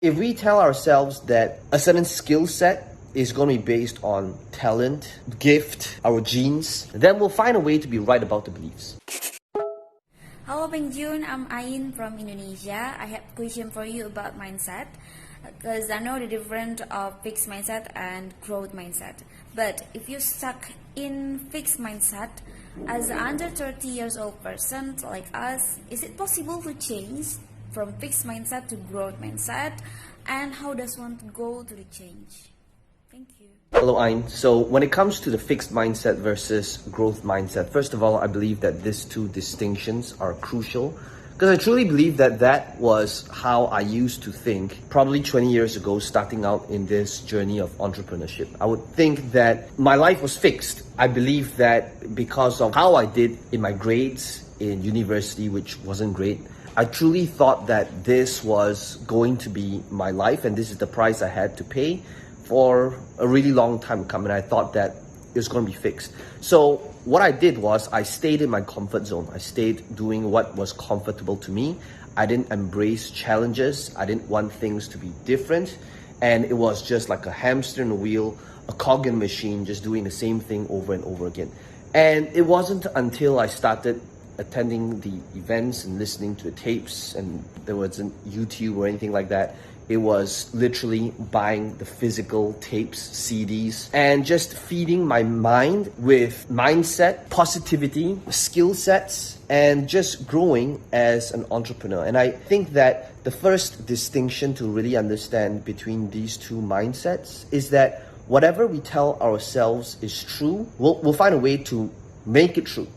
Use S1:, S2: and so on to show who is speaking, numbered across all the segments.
S1: If we tell ourselves that a certain skill set is going to be based on talent, gift, our genes, then we'll find a way to be right about the beliefs.
S2: Hello Peng Joon, I'm Ain from Indonesia. I have a question for you about mindset, because I know the difference of fixed mindset and growth mindset. But if you're stuck in fixed mindset, as an under 30 years old person like us, is it possible to change from fixed mindset to growth mindset? And how does one go to the change? Thank you.
S1: Hello, Ain. So when it comes to the fixed mindset versus growth mindset, first of all, I believe that these two distinctions are crucial, because I truly believe that that was how I used to think probably 20 years ago, starting out in this journey of entrepreneurship. I would think that my life was fixed. I believe that because of how I did in my grades in university, which wasn't great, I truly thought that this was going to be my life and this is the price I had to pay for a really long time coming. I thought that it was going to be fixed. So what I did was I stayed in my comfort zone. I stayed doing what was comfortable to me. I didn't embrace challenges. I didn't want things to be different. And it was just like a hamster in a wheel, a cog in a machine, just doing the same thing over and over again. And it wasn't until I started attending the events and listening to the tapes, and there wasn't YouTube or anything like that. It was literally buying the physical tapes, CDs, and just feeding my mind with mindset, positivity, skill sets, and just growing as an entrepreneur. And I think that the first distinction to really understand between these two mindsets is that whatever we tell ourselves is true, we'll find a way to make it true.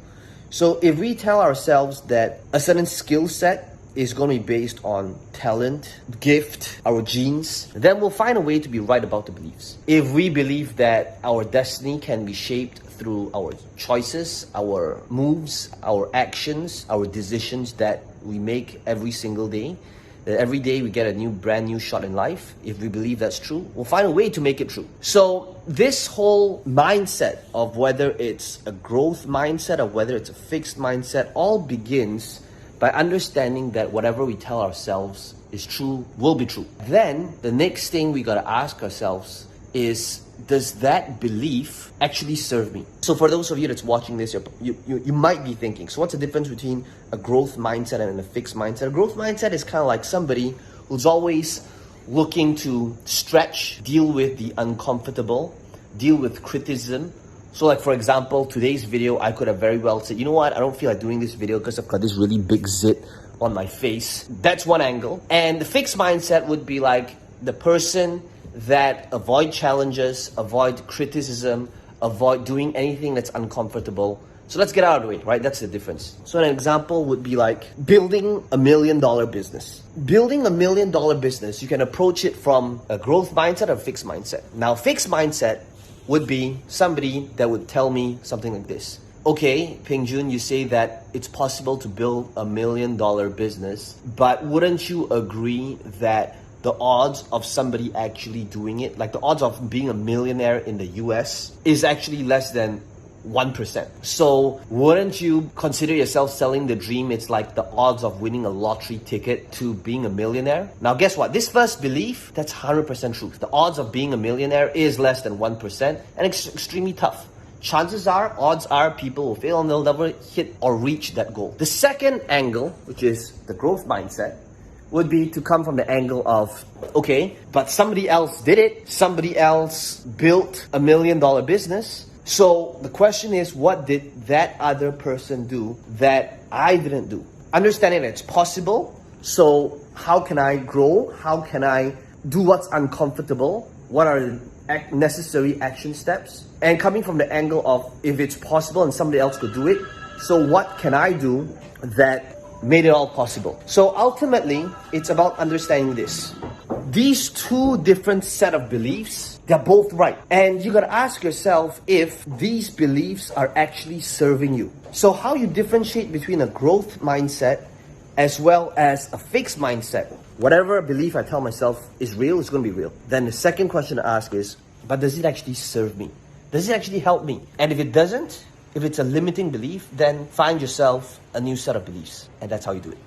S1: So if we tell ourselves that a certain skill set is going to be based on talent, gift, our genes, then we'll find a way to be right about the beliefs. If we believe that our destiny can be shaped through our choices, our moves, our actions, our decisions that we make every single day, that every day we get a brand new shot in life, if we believe that's true, we'll find a way to make it true. So this whole mindset of whether it's a growth mindset or whether it's a fixed mindset all begins by understanding that whatever we tell ourselves is true, will be true. Then the next thing we gotta ask ourselves is, does that belief actually serve me? So for those of you that's watching this, you might be thinking, so what's the difference between a growth mindset and a fixed mindset? A growth mindset is kind of like somebody who's always looking to stretch, deal with the uncomfortable, deal with criticism. So like, for example, today's video, I could have very well said, you know what, I don't feel like doing this video because I've got this really big zit on my face. That's one angle. And the fixed mindset would be like the person that avoid challenges, avoid criticism, avoid doing anything that's uncomfortable. So let's get out of the way, right? That's the difference. So an example would be like building $1 million business. Building $1 million business, you can approach it from a growth mindset or a fixed mindset. Now, fixed mindset would be somebody that would tell me something like this. Okay, Peng Joon, you say that it's possible to build $1 million business, but wouldn't you agree that the odds of somebody actually doing it, like the odds of being a millionaire in the US, is actually less than 1%. So wouldn't you consider yourself selling the dream? It's like the odds of winning a lottery ticket to being a millionaire. Now guess what? This first belief, that's 100% true. The odds of being a millionaire is less than 1%, and it's extremely tough. Chances are, odds are people will fail and they'll never hit or reach that goal. The second angle, which is the growth mindset, would be to come from the angle of, okay, but somebody else did it. Somebody else built $1 million business. So the question is, what did that other person do that I didn't do? Understanding that it's possible. So how can I grow? How can I do what's uncomfortable? What are the necessary action steps? And coming from the angle of, if it's possible and somebody else could do it, so what can I do that made it all possible? So ultimately, it's about understanding this. These two different set of beliefs, they're both right. And you gotta ask yourself if these beliefs are actually serving you. So how you differentiate between a growth mindset as well as a fixed mindset. Whatever belief I tell myself is real, it's gonna be real. Then the second question to ask is, but does it actually serve me? Does it actually help me? And if it doesn't, if it's a limiting belief, then find yourself a new set of beliefs. And that's how you do it.